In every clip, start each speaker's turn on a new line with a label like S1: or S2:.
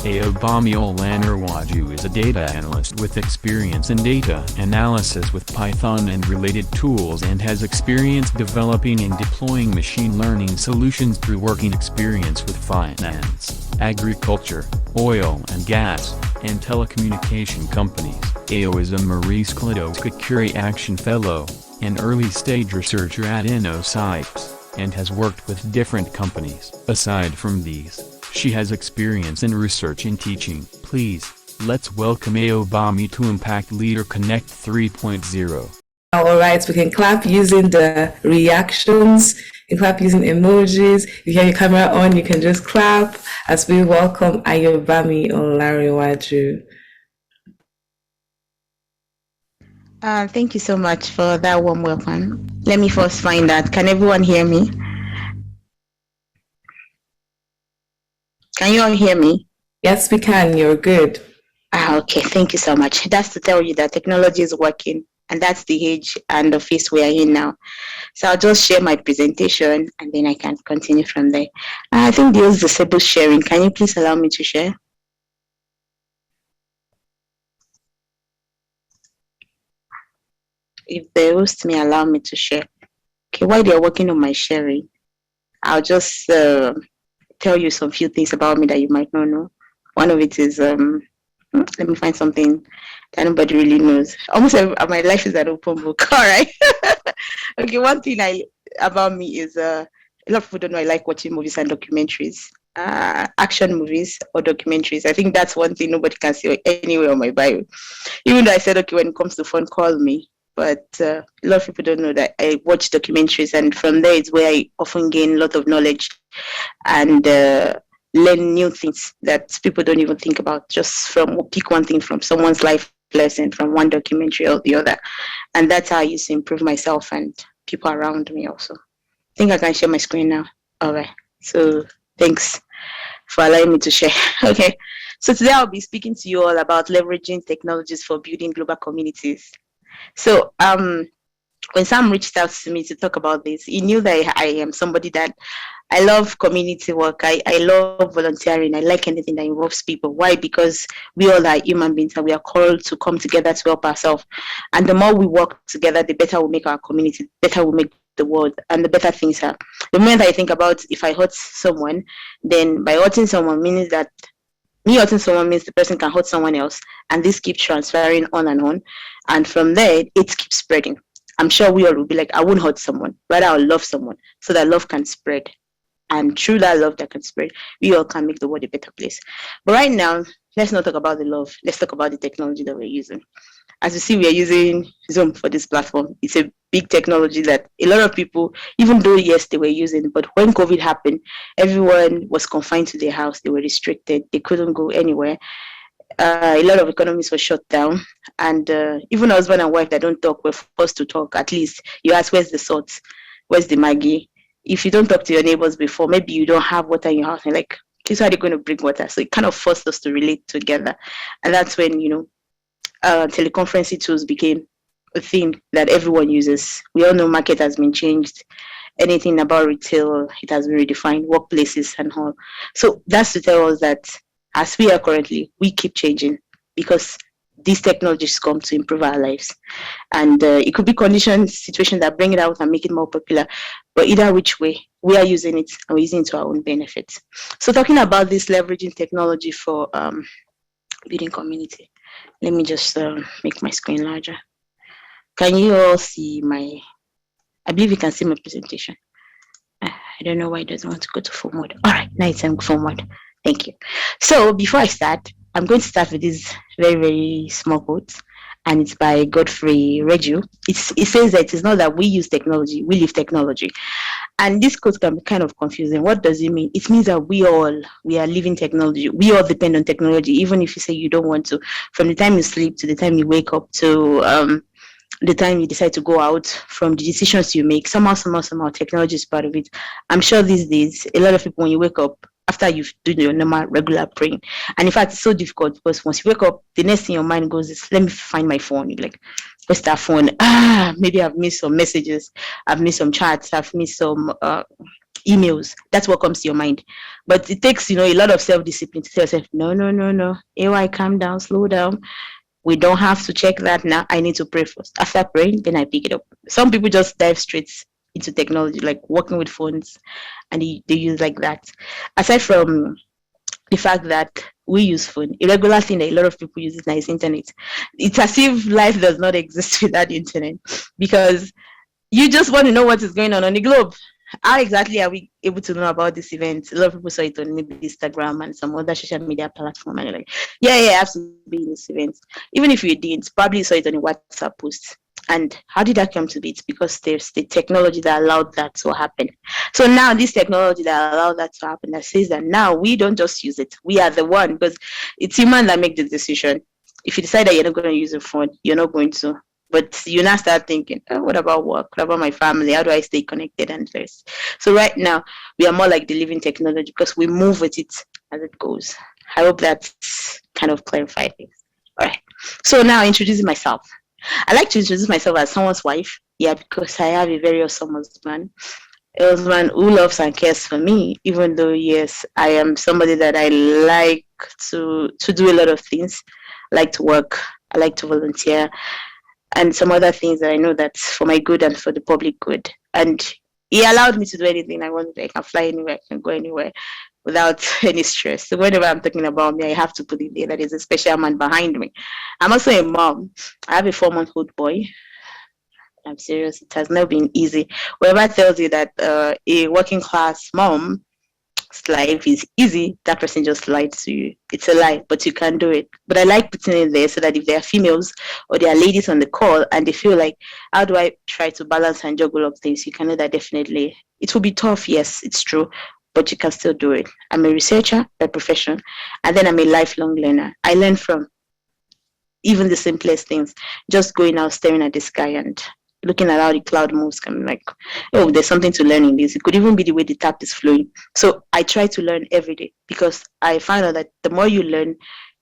S1: Ayobami Olanrewaju is a data analyst with experience in data analysis with Python and related tools and has experience developing and deploying machine learning solutions through working experience with finance, agriculture, oil and gas, and telecommunication companies. Ayo is a Marie Sklodowska-Curie Action Fellow, an early-stage researcher at InnoScience, and has worked with different companies. Aside from these, she has experience in research and teaching. Please, let's welcome Ayobami to Impact Leader Connect 3.0.
S2: Alright, we can clap using the reactions, you can clap using emojis. If you have your camera on, you can just clap as we welcome Ayobami Olanrewaju.
S3: Thank you so much for that warm welcome. Let me first find out, can everyone hear me? Can you all hear me?
S2: Yes, we can. You're good.
S3: Okay, thank you so much. That's to tell you that technology is working, and that's the age and the phase we are in now. So I'll just share my presentation, and then I can continue from there. I think there's disable sharing. Can you please allow me to share? If the host may allow me to share. Okay, while they're working on my sharing, I'll just tell you some few things about me that you might not know. One of it is, let me find something that nobody really knows. Almost my life is an open book. All right. Okay, one thing about me is a lot of people don't know I like watching movies and documentaries, action movies or documentaries. I think that's one thing nobody can see anywhere on my bio. Even though I said, okay, when it comes to fun, call me. But a lot of people don't know that I watch documentaries, and from there is where I often gain a lot of knowledge and learn new things that people don't even think about, just from pick one thing from someone's life lesson from one documentary or the other. And that's how I used to improve myself and people around me also. I think I can share my screen now. All right. So thanks for allowing me to share. Okay. So today I'll be speaking to you all about leveraging technologies for building global communities. So when Sam reached out to me to talk about this, he knew that I am somebody that I love community work. I love volunteering. I like anything that involves people. Why? Because we all are human beings and we are called to come together to help ourselves. And the more we work together, the better we make our community, the better we make the world, and the better things are. The moment I think about if I hurt someone, then by hurting someone means that me hurting someone means the person can hurt someone else, and this keeps transferring on. And from there, it keeps spreading. I'm sure we all will be like, I won't hurt someone, rather I'll love someone so that love can spread. And through that love that can spread, we all can make the world a better place. But right now, let's not talk about the love. Let's talk about the technology that we're using. As you see, we are using Zoom for this platform. It's a big technology that a lot of people, even though, yes, they were using, but when COVID happened, everyone was confined to their house. They were restricted. They couldn't go anywhere. A lot of economies were shut down. And even husband and wife that don't talk were forced to talk. At least you ask, where's the salt? Where's the Maggie? If you don't talk to your neighbors before, maybe you don't have water in your house. And like, okay, so how are they going to bring water? So it kind of forced us to relate together. And that's when, teleconferencing tools became a thing that everyone uses. We all know market has been changed. Anything about retail, it has been redefined, workplaces and all. So that's to tell us that as we are currently, we keep changing because these technologies come to improve our lives. And it could be conditions, situations that bring it out and make it more popular. But either which way, we are using it and we're using it to our own benefits. So talking about this leveraging technology for building community, let me just make my screen larger. Can you all see I believe you can see my presentation. I don't know why it doesn't want to go to full mode. All right, now it's in full mode. Thank you. So before I start, I'm going to start with this very, very small quote, and it's by Olanrewaju. It says that it's not that we use technology, we live technology. And this quote can be kind of confusing. What does it mean? It means that we are living technology. We all depend on technology, even if you say you don't want to. From the time you sleep to the time you wake up to the time you decide to go out, from the decisions you make, somehow technology is part of it. I'm sure these days, a lot of people, when you wake up, after you've done your normal regular praying, and in fact, it's so difficult because once you wake up, the next thing your mind goes is, let me find my phone. You're like, where's that phone? Maybe I've missed some messages, I've missed some chats, I've missed some emails. That's what comes to your mind. But it takes, a lot of self-discipline to tell yourself, no. AY, calm down, slow down. We don't have to check that now. I need to pray first. After praying, then I pick it up. Some people just dive straight into technology, like working with phones, and they use like that. Aside from the fact that we use phone, a regular thing that a lot of people use now is internet. It's as if life does not exist without the internet, because you just want to know what is going on the globe. How exactly are we able to know about this event? A lot of people saw it on maybe Instagram and some other social media platform, and you're like, yeah, I have to be in this event. Even if you didn't, probably saw it on a WhatsApp post. And how did that come to be? It's because there's the technology that allowed that to happen. So now this technology that allowed that to happen, that says that now we don't just use it. We are the one, because it's human that make the decision. If you decide that you're not going to use a phone, you're not going to. But you now start thinking, what about work? What about my family? How do I stay connected and this? So right now, we are more like the living technology, because we move with it as it goes. I hope that's kind of clarified things. All right. So now introducing myself. I like to introduce myself as someone's wife. Yeah, because I have a very awesome husband. A husband who loves and cares for me, even though, yes, I am somebody that I like to do a lot of things. I like to work. I like to volunteer. And some other things that I know that's for my good and for the public good. And he allowed me to do anything I wanted. I can fly anywhere, I can go anywhere without any stress. So whenever I'm talking about me, I have to put it there that there's a special man behind me. I'm also a mom. I have a 4-month-old boy. I'm serious. It has not been easy. Whoever tells you that a working class mom life is easy, that person just lied to you. It's a lie, but you can do it. But I like putting it there so that if there are females or there are ladies on the call and they feel like, how do I try to balance and juggle up things, you can know that definitely it will be tough. Yes, it's true, but you can still do it. I'm a researcher by profession, and then I'm a lifelong learner. I learn from even the simplest things, just going out, staring at the sky and looking at how the cloud moves, can be like, oh, there's something to learn in this. It could even be the way the tap is flowing. So I try to learn every day, because I find out that the more you learn,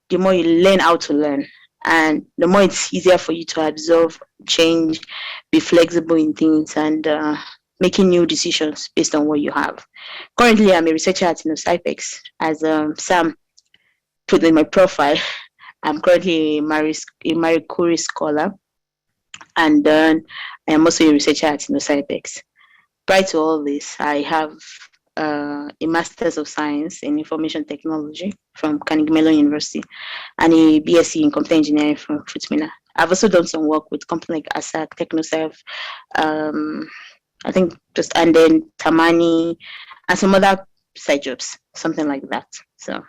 S3: the more you learn how to learn. And the more it's easier for you to absorb, change, be flexible in things, and making new decisions based on what you have. Currently, I'm a researcher at IPEX. As Sam put in my profile, I'm currently a Marie Curie scholar. And then I am also a researcher at IPEX. Prior to all this, I have a Master's of Science in Information Technology from Carnegie Mellon University and a BSc in Computer Engineering from Futmina. I've also done some work with companies like ASAC, TechnoServe, I think and then Tamani, and some other side jobs, something like that. So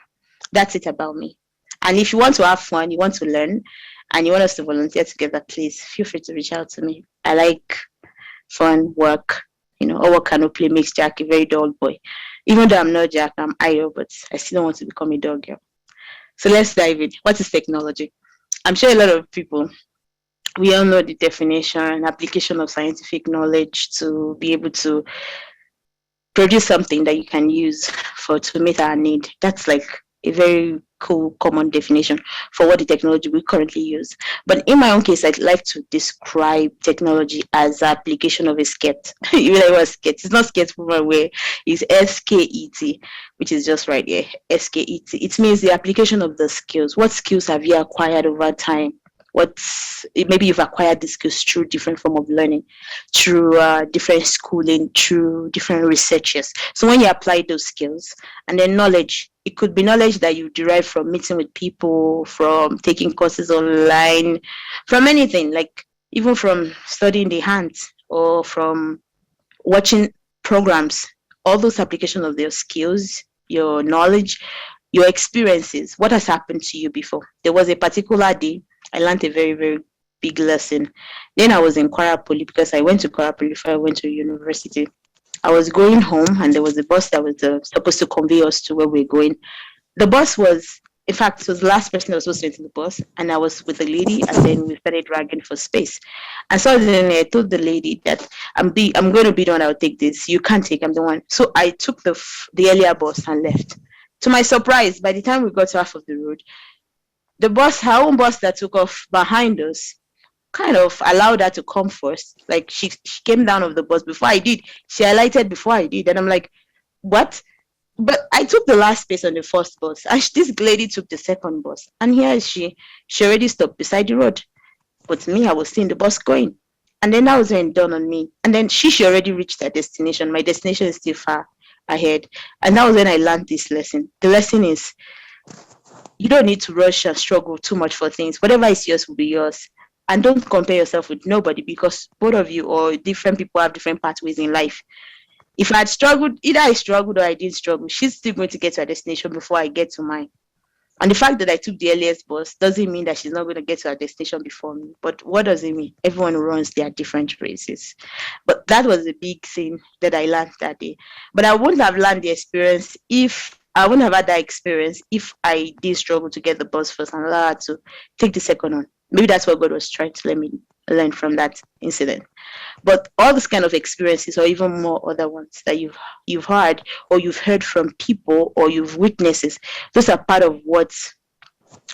S3: that's it about me. And if you want to have fun, you want to learn, and you want us to volunteer together, please feel free to reach out to me. I like fun, work. All work and no play makes Jack a very dull boy. Even though I'm not Jack, I'm Ayo, but I still don't want to become a dog girl. So let's dive in. What is technology? I'm sure a lot of people, we all know the definition and application of scientific knowledge to be able to produce something that you can use to meet our need. That's like a very cool common definition for what the technology we currently use. But in my own case, I'd like to describe technology as application of a sket. Even though it was sket, it's not sket from my way, it's SKET, which is just right here, SKET. It means the application of the skills. What skills have you acquired over time? Maybe you've acquired the skills through different form of learning, through different schooling, through different researches. So when you apply those skills, and then knowledge, it could be knowledge that you derive from meeting with people, from taking courses online, from anything, like even from studying the hands or from watching programs. All those applications of their skills, your knowledge, your experiences, what has happened to you before. There was a particular day I learned a very, very big lesson. Then I was in Kwara Poly, because I went to Kwara Poly before I went to university. I was going home, and there was a bus that was supposed to convey us to where we're going. The bus was, in fact, it was the last person that was supposed to enter the bus, and I was with a lady, and then we started dragging for space. And so then I told the lady that I'm going to be the one that will take this. You can't take, I'm the one. So I took the earlier bus and left. To my surprise, by the time we got to half of the road, her own bus that took off behind us kind of allowed her to come first. Like she came down of the bus before I did. She alighted before I did. And I'm like, what? But I took the last space on the first bus, and this lady took the second bus. And here is she already stopped beside the road. But me, I was seeing the bus going. And then that was when it dawned on me. And then she already reached her destination. My destination is still far ahead. And that was when I learned this lesson. The lesson is you don't need to rush and struggle too much for things. Whatever is yours will be yours. And don't compare yourself with nobody, because both of you or different people have different pathways in life. If I had struggled, either I struggled or I didn't struggle, she's still going to get to her destination before I get to mine. And the fact that I took the earliest bus doesn't mean that she's not going to get to her destination before me. But what does it mean? Everyone runs their different races. But that was a big thing that I learned that day. But I wouldn't have learned the experience if I wouldn't have had that experience if I did struggle to get the bus first and allow her to take the second one. Maybe that's what God was trying to let me learn from that incident. But all these kind of experiences, or even more other ones that you've heard, or you've heard from people, or you've witnesses, those are part of what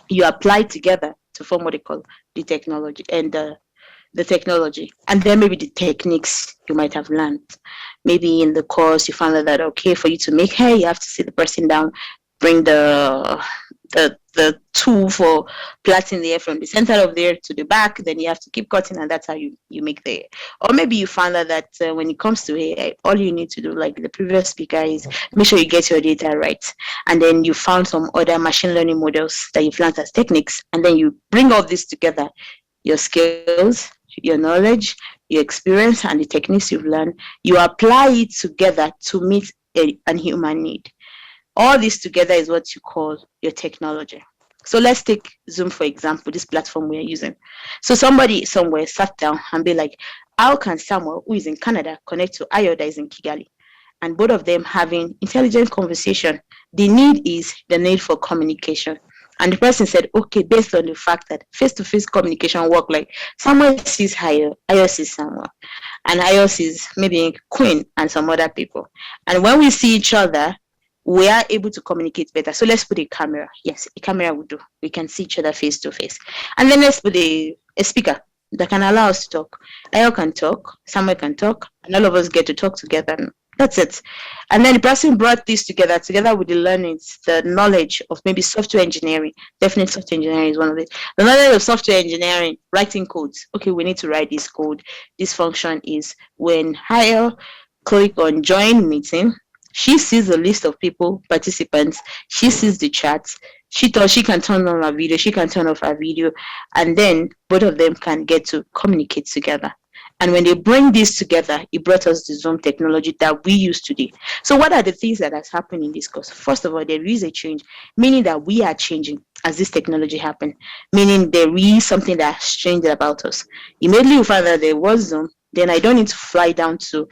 S3: you apply together to form what they call the technology and the technology. And then maybe the techniques you might have learned. Maybe in the course you found out that okay, for you to make hair, you have to sit the person down, bring the tool for plaiting the hair from the center of the hair to the back, then you have to keep cutting, and that's how you make the hair. Or maybe you found out that when it comes to hair, all you need to do, like the previous speaker, is make sure you get your data right. And then you found some other machine learning models that you've learned as techniques, and then you bring all this together, your skills, your knowledge, your experience, and the techniques you've learned, you apply it together to meet a human need. All this together is what you call your technology. So let's take Zoom, for example, this platform we are using. So somebody somewhere sat down and be like, how can Samuel, who is in Canada, connect to Ayo that is in Kigali? And both of them having intelligent conversation. The need is the need for communication. And the person said, okay, based on the fact that face-to-face communication work, like Samuel sees Ayo, Ayo sees Samuel, and Ayo sees maybe Queen and some other people. And when we see each other, we are able to communicate better. So let's put a camera. Yes, a camera would do. We can see each other face to face. And then let's put a speaker that can allow us to talk. Ayo can talk, Samuel can talk, and all of us get to talk together. That's it. And then the person brought this together with the learnings, the knowledge of maybe software engineering. Definitely software engineering is one of it. The knowledge of software engineering, writing codes. Okay, we need to write this code. This function is when Ayo click on join meeting, she sees the list of people, participants. She sees the chats. She thought she can turn on her video. She can turn off her video. And then both of them can get to communicate together. And when they bring this together, it brought us the Zoom technology that we use today. So what are the things that has happened in this course? First of all, there is a change, meaning that we are changing as this technology happened, meaning there is something that has changed about us. Immediately we found that there was Zoom, then I don't need to fly down to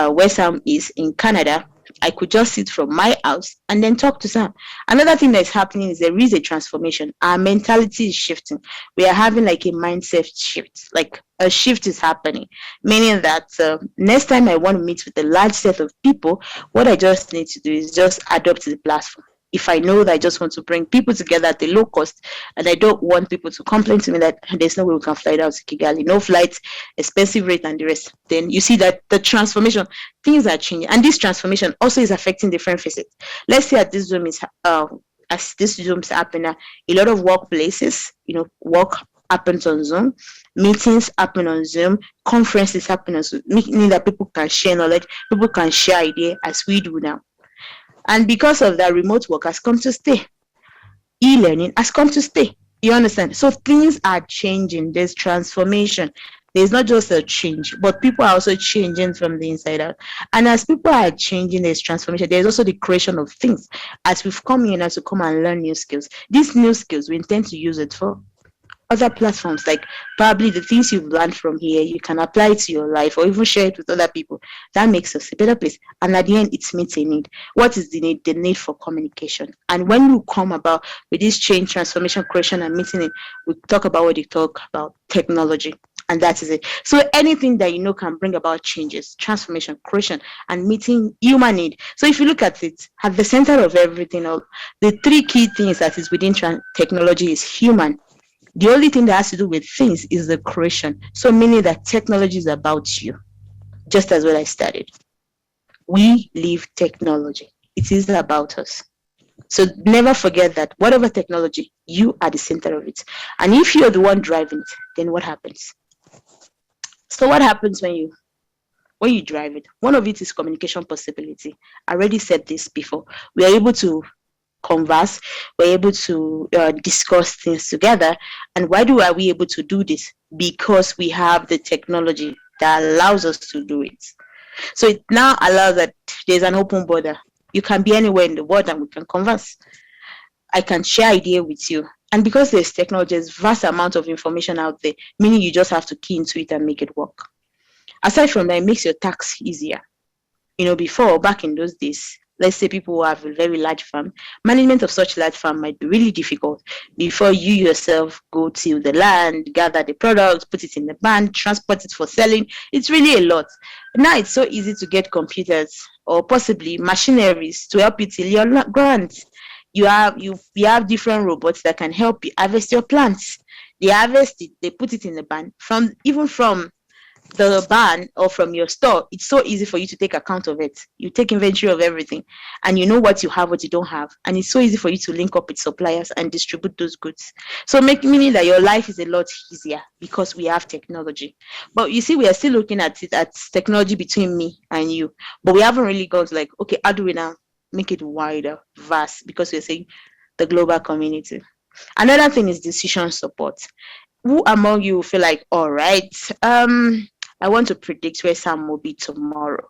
S3: where Sam is in Canada. I could just sit from my house and then talk to Sam. Another thing that's happening is there is a transformation. Our mentality is shifting. We are having like a mindset shift, like a shift is happening, meaning that next time I want to meet with a large set of people, what I just need to do is just adopt the platform. If I know that I just want to bring people together at a low cost, and I don't want people to complain to me that there's no way we can fly down to Kigali, no flights, expensive rate, and the rest, then you see that the transformation, things are changing. And this transformation also is affecting different facets. Let's say at this Zoom is, as this Zoom is happening, a lot of workplaces, work happens on Zoom, meetings happen on Zoom, conferences happen on Zoom, meaning that people can share knowledge, people can share ideas as we do now. And because of that, remote work has come to stay. E-learning has come to stay. You understand? So things are changing. There's transformation. There's not just a change, but people are also changing from the inside out. And as people are changing, there's transformation. There's also the creation of things. As we've come here now to come and learn new skills, these new skills, we intend to use it for other platforms, like probably the things you've learned from here, you can apply it to your life or even share it with other people. That makes us a better place. And at the end, it meets a need. What is the need? The need for communication. And when you come about with this change, transformation, creation, and meeting it, we talk about what you talk about, technology. And that is it. So anything that can bring about changes, transformation, creation, and meeting human need. So if you look at it, at the center of everything, the three key things that is within technology is human. The only thing that has to do with things is the creation. So meaning that technology is about you, just as what I studied. We live technology. It is about us. So never forget that whatever technology, you are the center of it. And if you're the one driving it, then what happens? So what happens when you drive it? One of it is communication possibility. I already said this before. We are able to converse, we're able to discuss things together. And are we able to do this? Because we have the technology that allows us to do it. So it now allows that there's an open border. You can be anywhere in the world and we can converse. I can share idea with you. And because there's technology, there's vast amount of information out there, meaning you just have to key into it and make it work. Aside from that, it makes your tax easier. Before, back in those days, let's say people who have a very large farm, management of such large farm might be really difficult before you yourself go to the land, gather the products, put it in the van, transport it for selling. It's really a lot. Now it's so easy to get computers or possibly machineries to help you till your grants. We have different robots that can help you harvest your plants. They harvest it, they put it in the van. From the barn or from your store, it's so easy for you to take account of it. You take inventory of everything and you know what you have, what you don't have. And it's so easy for you to link up with suppliers and distribute those goods. So meaning that your life is a lot easier because we have technology. But you see, we are still looking at it at technology between me and you. But we haven't really gone to like, okay, how do we now make it wider, vast? Because we're saying the global community. Another thing is decision support. Who among you feel like, all right, I want to predict where Sam will be tomorrow?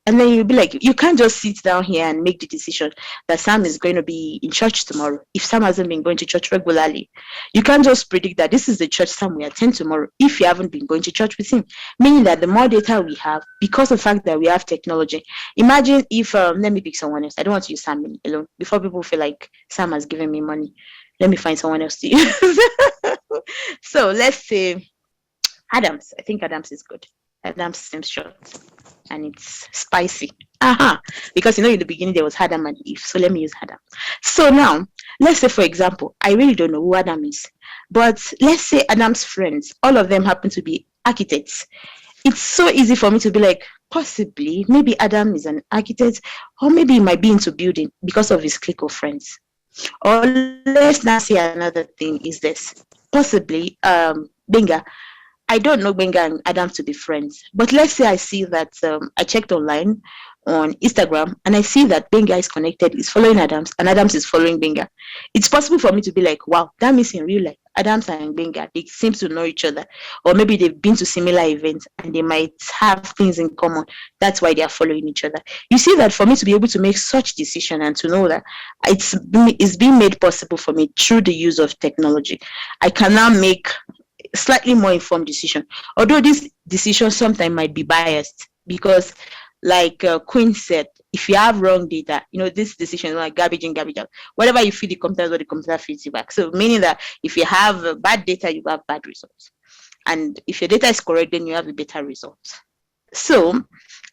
S3: And then you'll be like, you can't just sit down here and make the decision that Sam is going to be in church tomorrow if Sam hasn't been going to church regularly. You can't just predict that this is the church Sam will attend tomorrow if you haven't been going to church with him. Meaning that the more data we have, because of the fact that we have technology, imagine if, let me pick someone else. I don't want to use Sam alone before people feel like Sam has given me money. Let me find someone else to use. So let's say Adams. I think Adams is good. Adams seems short and it's spicy. Because in the beginning there was Adam and Eve. So let me use Adam. So now, let's say for example, I really don't know who Adam is. But let's say Adam's friends, all of them happen to be architects. It's so easy for me to be like, possibly, maybe Adam is an architect, or maybe he might be into building because of his clique of friends. Or let's now say another thing is this. Possibly, Benga. I don't know Benga and Adam to be friends, but let's say I see that I checked online on Instagram and I see that Benga is connected, is following Adams, and Adams is following Benga. It's possible for me to be like, wow, that means in real life, Adams and Benga, they seem to know each other, or maybe they've been to similar events and they might have things in common. That's why they are following each other. You see that for me to be able to make such decision and to know that it's being made possible for me through the use of technology, I can now make slightly more informed decision. Although this decision sometimes might be biased because, like Queen said, if you have wrong data, this decision is like garbage in, garbage out. Whatever you feed the computer is what the computer feeds you back. So meaning that if you have bad data, you have bad results. And if your data is correct, then you have a better result. So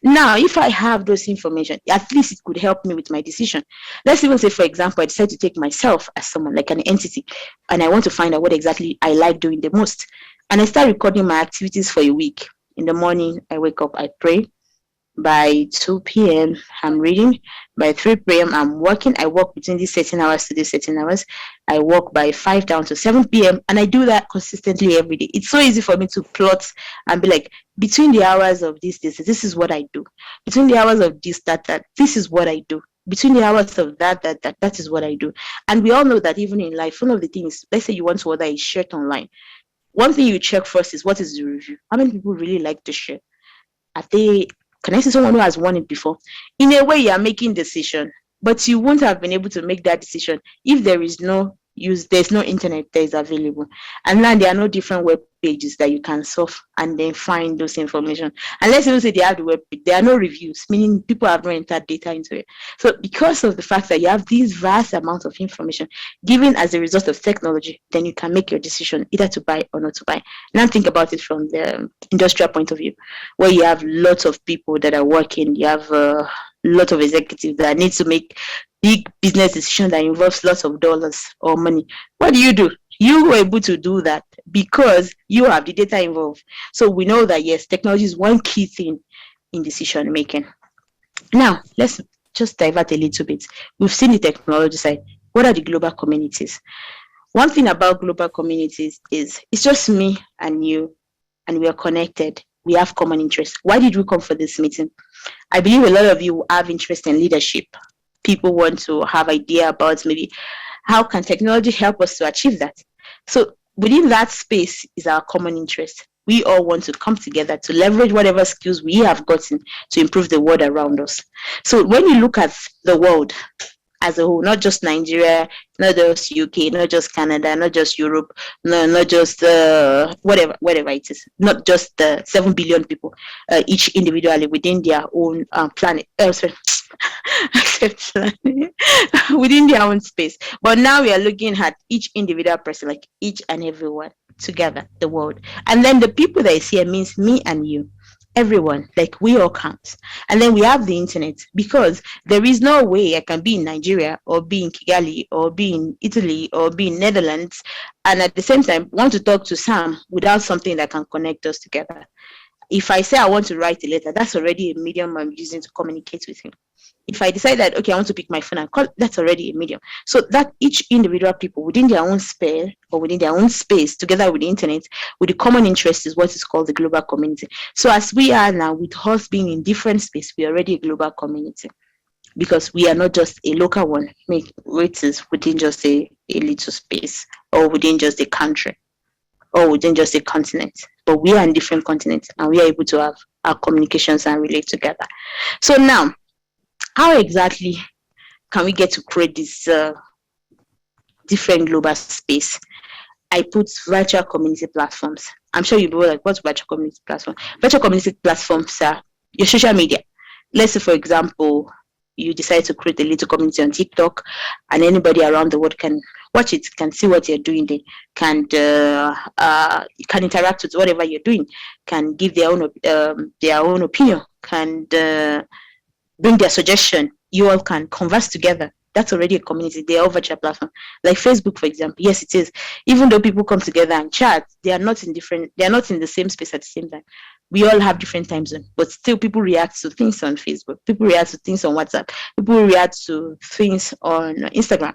S3: now, if I have those information, at least it could help me with my decision. Let's even say, for example, I decide to take myself as someone, like an entity, and I want to find out what exactly I like doing the most. And I start recording my activities for a week. In the morning, I wake up, I pray. By 2 p.m., I'm reading. By 3 p.m., I'm working. I work between these 13 hours to these 13 hours. I work by 5 down to 7 p.m. And I do that consistently every day. It's so easy for me to plot and be like, between the hours of this is what I do. Between the hours of this, that, this is what I do. Between the hours of that is what I do. And we all know that even in life, one of the things, let's say you want to order a shirt online. One thing you check first is, what is the review? How many people really like the shirt? Can I see someone who has worn it before? In a way, you are making decision, but you won't have been able to make that decision if there's no internet that is available. And now there are no different web pages that you can surf and then find those information. And let's even say they have the web page, there are no reviews, meaning people have not entered data into it. So because of the fact that you have these vast amounts of information given as a result of technology, then you can make your decision either to buy or not to buy. Now think about it from the industrial point of view, where you have lots of people that are working, you have a lot of executives that need to make big business decision that involves lots of dollars or money. What do? You were able to do that because you have the data involved. So we know that, yes, technology is one key thing in decision making. Now, let's just divert a little bit. We've seen the technology side. What are the global communities? One thing about global communities is it's just me and you, and we are connected. We have common interests. Why did we come for this meeting? I believe a lot of you have interest in leadership. People want to have idea about maybe how can technology help us to achieve that. So within that space is our common interest. We all want to come together to leverage whatever skills we have gotten to improve the world around us. So when you look at the world as a whole, not just Nigeria, not just UK, not just Canada, not just Europe, no, not just whatever it is, not just the 7 billion people, each individually within their own planet, sorry, within their own space. But now we are looking at each individual person, like each and everyone together, the world. And then the people that is here means me and you, everyone, like we all count. And then we have the internet, because there is no way I can be in Nigeria or be in Kigali or be in Italy or be in Netherlands and at the same time want to talk to Sam without something that can connect us together. If I say I want to write a letter, that's already a medium I'm using to communicate with him. If I decide that, okay, I want to pick my phone and call, that's already a medium. So that each individual people within their own sphere or within their own space, together with the internet, with the common interest, is what is called the global community. So as we are now, with us being in different space, we are already a global community, because we are not just a local one, which is within just a little space or within just a country or within just a continent, but we are in different continents and we are able to have our communications and relate together. So now, how exactly can we get to create this different global space? I put virtual community platforms. I'm sure you'll be like, what's virtual community platform? Virtual community platforms are your social media. Let's say, for example, you decide to create a little community on TikTok, and anybody around the world can watch it, can see what you're doing, they can interact with whatever you're doing, can give their own opinion, can bring their suggestion. You all can converse together. That's already a community. They are all virtual platform. Like Facebook, for example. Yes, it is. Even though people come together and chat, they are not in the same space at the same time. We all have different time zones, but still people react to things on Facebook. People react to things on WhatsApp. People react to things on Instagram,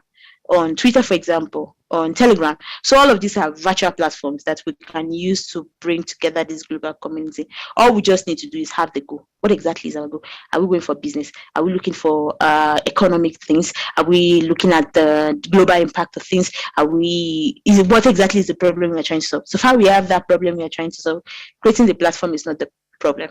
S3: on Twitter, for example, on Telegram. So all of these are virtual platforms that we can use to bring together this global community. All we just need to do is have the goal. What exactly is our goal? Are we going for business? Are we looking for economic things? Are we looking at the global impact of things? What exactly is the problem we are trying to solve? So far we have that problem we are trying to solve. Creating the platform is not the problem.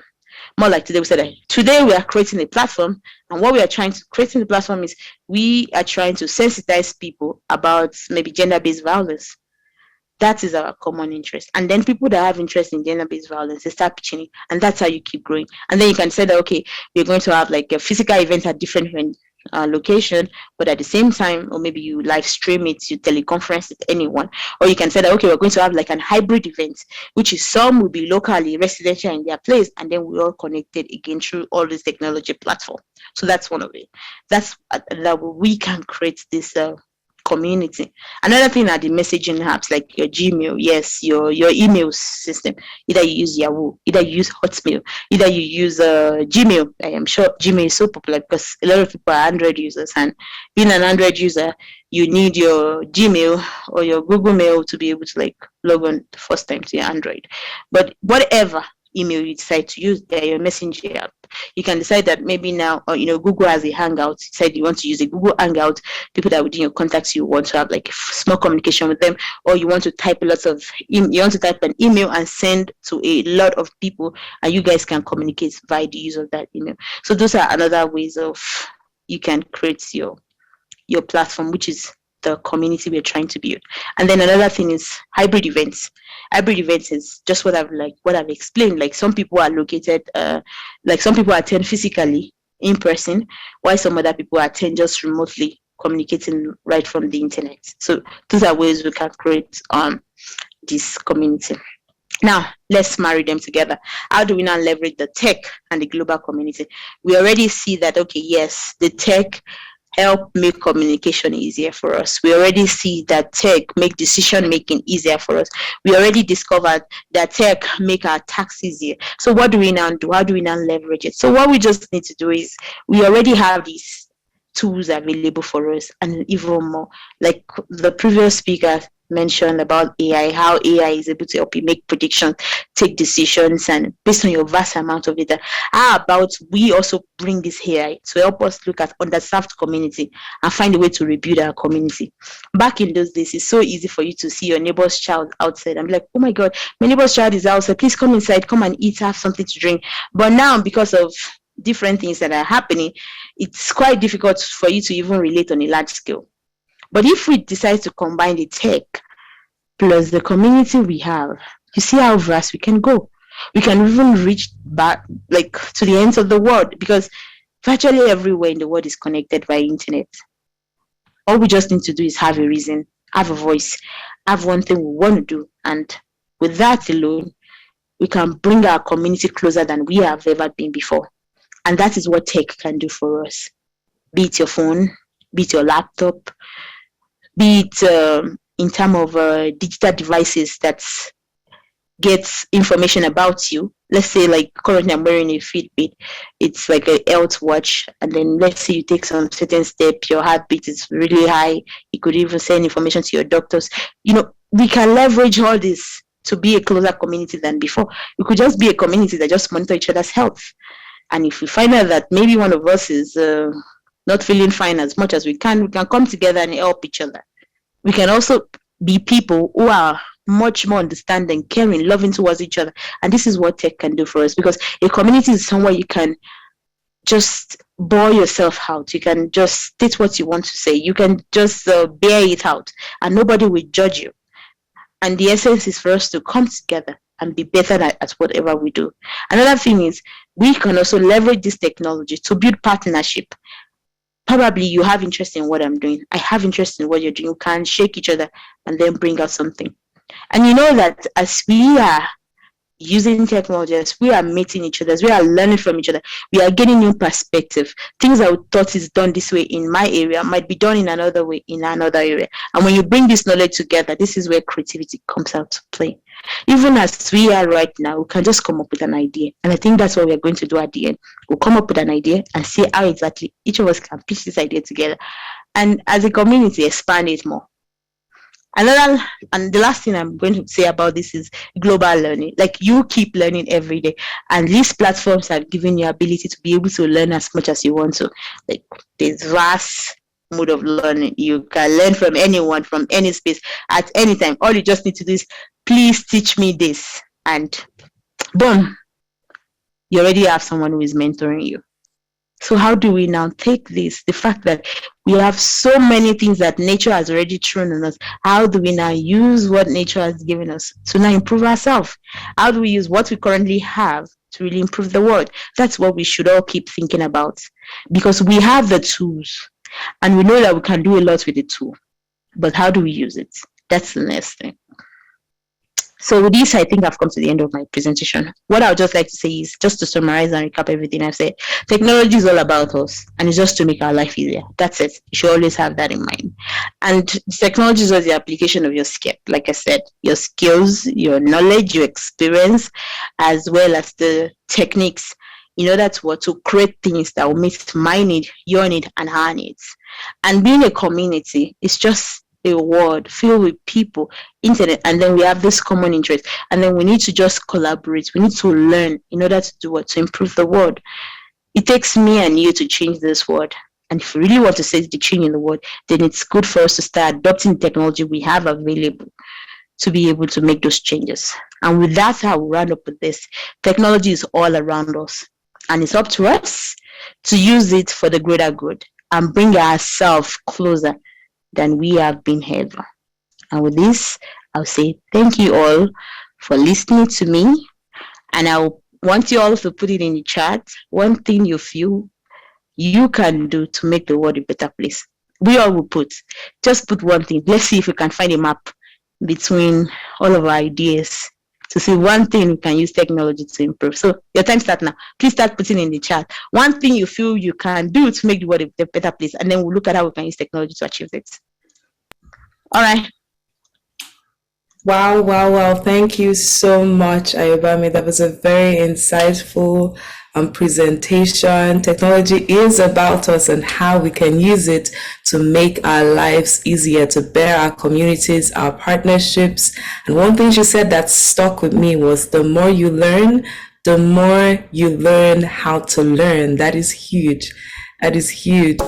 S3: More like today, we said that today we are creating a platform, and what we are creating the platform is we are trying to sensitize people about maybe gender-based violence. That is our common interest. And then people that have interest in gender-based violence, they start pitching it, and that's how you keep growing. And then you can say that, okay, we're going to have like a physical event at different location, but at the same time, or maybe you live stream it, you teleconference with anyone, or you can say that, okay, we're going to have like an hybrid event, which is some will be locally residential in their place, and then we're all connected again through all this technology platform. So that's one of it. That's that we can create this community. Another thing are the messaging apps like your Gmail, yes, your email system. Either you use Yahoo, either you use Hotmail, either you use Gmail. I am sure Gmail is so popular because a lot of people are Android users, and being an Android user, you need your Gmail or your Google Mail to be able to like log on the first time to your Android. But whatever email you decide to use, your messenger app, you can decide that maybe now, or Google has a Hangout. You said you want to use a Google Hangout. People that within your contacts, you want to have like small communication with them, or you want to type you want to type an email and send to a lot of people, and you guys can communicate via the use of that email. So those are another ways of you can create your platform, which is the community we're trying to build. And then another thing is hybrid events. Hybrid events is just what I've explained. Like some people are located, like some people attend physically in person, while some other people attend just remotely, communicating right from the internet. So those are ways we can create this community. Now, let's marry them together. How do we now leverage the tech and the global community? We already see that, okay, yes, the tech help make communication easier for us. We already see that tech make decision making easier for us. We already discovered that tech make our tasks easier. So what do we now do? How do we now leverage it? So what we just need to do is, we already have these tools available for us, and even more, like the previous speaker mentioned about AI, how AI is able to help you make predictions, take decisions, and based on your vast amount of data. How about we also bring this AI to help us look at underserved community and find a way to rebuild our community? Back in those days, it's so easy for you to see your neighbor's child outside and be like, oh my God, my neighbor's child is outside, please come inside, come and eat, have something to drink. But now, because of different things that are happening, it's quite difficult for you to even relate on a large scale. But if we decide to combine the tech plus the community we have, you see how vast we can go. We can even reach back, like, to the ends of the world, because virtually everywhere in the world is connected by internet. All we just need to do is have a reason, have a voice, have one thing we want to do, and with that alone, we can bring our community closer than we have ever been before. And that is what tech can do for us. Be it your phone, be it your laptop, be it in terms of digital devices that gets information about you. Let's say, like, currently I'm wearing a Fitbit. It's like a health watch, and then let's say you take some certain step, your heartbeat is really high. You could even send information to your doctors. We can leverage all this to be a closer community than before. We could just be a community that just monitor each other's health. And if we find out that maybe one of us is not feeling fine as much as we can come together and help each other. We can also be people who are much more understanding, caring, loving towards each other. And this is what tech can do for us, because a community is somewhere you can just bore yourself out. You can just state what you want to say. You can just bear it out, and nobody will judge you. And the essence is for us to come together and be better at whatever we do. Another thing is, we can also leverage this technology to build partnership. Probably you have interest in what I'm doing, I have interest in what you're doing. You can shake each other and then bring out something. And you know that as we are using technology, as we are meeting each other, as we are learning from each other, we are getting new perspective. Things I thought is done this way in my area might be done in another way in another area. And when you bring this knowledge together, this is where creativity comes out to play. Even as we are right now, we can just come up with an idea. And I think that's what we're going to do at the end. We'll come up with an idea and see how exactly each of us can pitch this idea together. And as a community, expand it more. And the last thing I'm going to say about this is global learning. Like, you keep learning every day, and these platforms have given you ability to be able to learn as much as you want to. Like, there's vast mode of learning. You can learn from anyone, from any space, at any time. All you just need to do is, please teach me this, and boom, you already have someone who is mentoring you. So how do we now take this, the fact that we have so many things that nature has already thrown on us? How do we now use what nature has given us to now improve ourselves? How do we use what we currently have to really improve the world? That's what we should all keep thinking about, because we have the tools and we know that we can do a lot with the tool. But how do we use it? That's the next thing. So with this, I think I've come to the end of my presentation. What I would just like to say is, just to summarize and recap everything I've said, technology is all about us, and it's just to make our life easier. That's it. You should always have that in mind. And technology is the application of your skill. Like I said, your skills, your knowledge, your experience, as well as the techniques in order to create things that will meet my need, your need, and our needs. And being a community is just a world filled with people, internet, and then we have this common interest, and then we need to just collaborate. We need to learn in order to do what? To improve the world. It takes me and you to change this world. And if we really want to see the change in the world, then it's good for us to start adopting the technology we have available to be able to make those changes. And with that, I will round up with this. Technology is all around us, and it's up to us to use it for the greater good and bring ourselves closer than we have been ever. And with this, I'll say thank you all for listening to me. And I want you all to put it in the chat, one thing you feel you can do to make the world a better place. We all will just put one thing. Let's see if we can find a map between all of our ideas to see one thing you can use technology to improve. So your time starts now. Please start putting in the chat one thing you feel you can do to make the world a better place, and then we'll look at how we can use technology to achieve it. All right.
S2: Wow, wow, wow. Thank you so much, Ayobami. That was a very insightful presentation. Technology is about us and how we can use it to make our lives easier, to better our communities, our partnerships. And one thing she said that stuck with me was the more you learn, the more you learn how to learn. That is huge. That is huge.